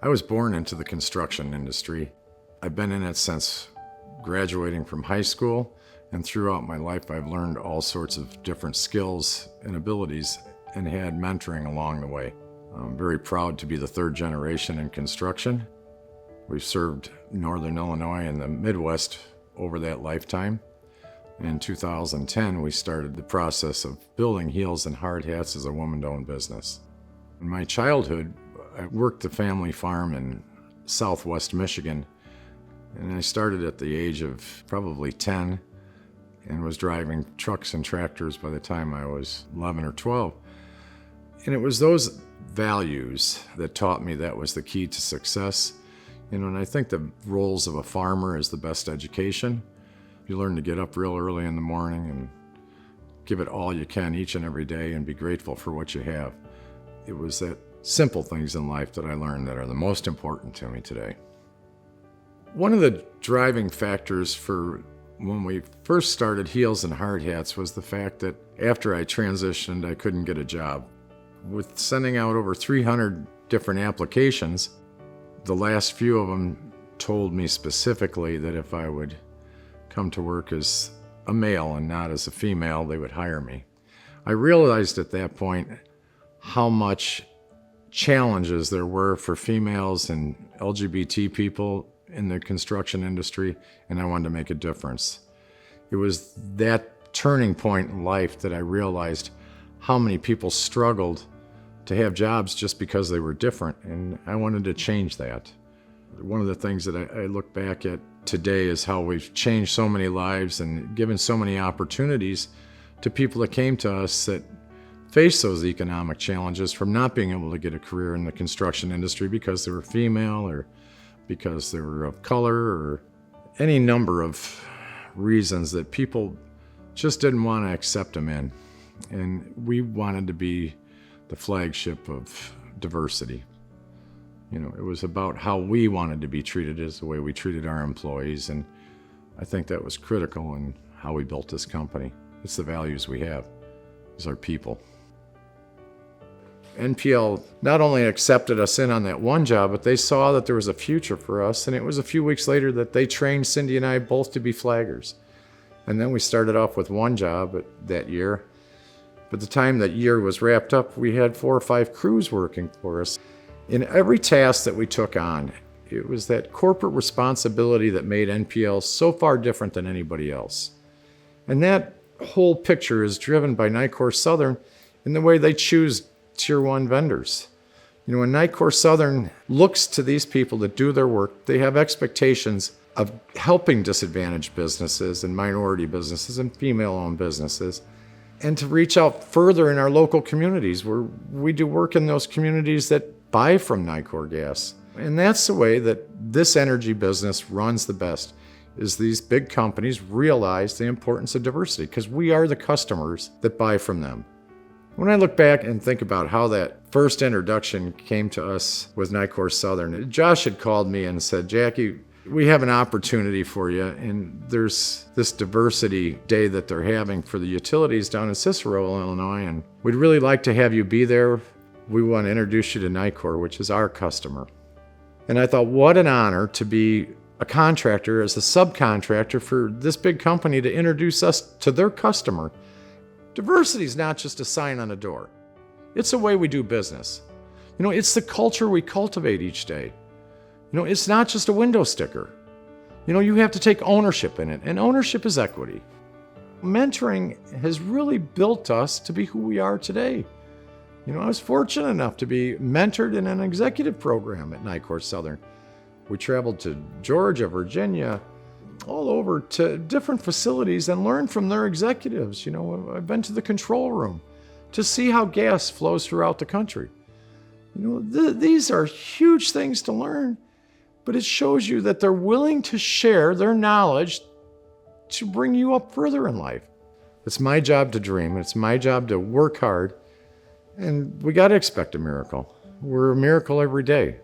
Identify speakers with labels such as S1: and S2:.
S1: I was born into the construction industry. I've been in it since graduating from high school, and throughout my life I've learned all sorts of different skills and abilities and had mentoring along the way. I'm very proud to be the third generation in construction. We've served Northern Illinois and the Midwest over that lifetime. In 2010, we started the process of building Heels and Hardhats as a woman-owned business. In my childhood, I worked the family farm in southwest Michigan, and I started at the age of probably 10 and was driving trucks and tractors by the time I was 11 or 12. And it was those values that taught me that was the key to success. And I think the roles of a farmer is the best education. You learn to get up real early in the morning and give it all you can each and every day and be grateful for what you have. It was that simple things in life that I learned that are the most important to me today. One of the driving factors for when we first started Heels and Hardhats was the fact that after I transitioned, I couldn't get a job. With sending out over 300 different applications, the last few of them told me specifically that if I would come to work as a male and not as a female, they would hire me. I realized at that point how much challenges there were for females and LGBT people in the construction industry, and I wanted to make a difference. It was that turning point in life that I realized how many people struggled to have jobs just because they were different, and I wanted to change that. One of the things that I look back at today is how we've changed so many lives and given so many opportunities to people that came to us that face those economic challenges from not being able to get a career in the construction industry because they were female or because they were of color or any number of reasons that people just didn't want to accept them in. And we wanted to be the flagship of diversity. It was about how we wanted to be treated as the way we treated our employees, and I think that was critical in how we built this company. It's the values we have, it's our people. NPL not only accepted us in on that one job, but they saw that there was a future for us, and it was a few weeks later that they trained Cindy and I both to be flaggers. And then we started off with one job that year. By the time that year was wrapped up, we had 4 or 5 crews working for us. In every task that we took on, it was that corporate responsibility that made NPL so far different than anybody else. And that whole picture is driven by Nicor Southern in the way they choose Tier 1 vendors. When Nicor Southern looks to these people to do their work, they have expectations of helping disadvantaged businesses and minority businesses and female-owned businesses, and to reach out further in our local communities where we do work in those communities that buy from Nicor Gas. And that's the way that this energy business runs the best, is these big companies realize the importance of diversity because we are the customers that buy from them. When I look back and think about how that first introduction came to us with Nicor Southern, Josh had called me and said, "Jackie, we have an opportunity for you, and there's this diversity day that they're having for the utilities down in Cicero, Illinois, and we'd really like to have you be there. We want to introduce you to Nicor, which is our customer." And I thought, what an honor to be a contractor as a subcontractor for this big company to introduce us to their customer. Diversity is not just a sign on a door. It's the way we do business. It's the culture we cultivate each day. It's not just a window sticker. You have to take ownership in it, and ownership is equity. Mentoring has really built us to be who we are today. I was fortunate enough to be mentored in an executive program at Nicor Southern. We traveled to Georgia, Virginia, all over to different facilities and learned from their executives. I've been to the control room to see how gas flows throughout the country. These are huge things to learn, but it shows you that they're willing to share their knowledge to bring you up further in life. It's my job to dream. It's my job to work hard. And we got to expect a miracle. We're a miracle every day.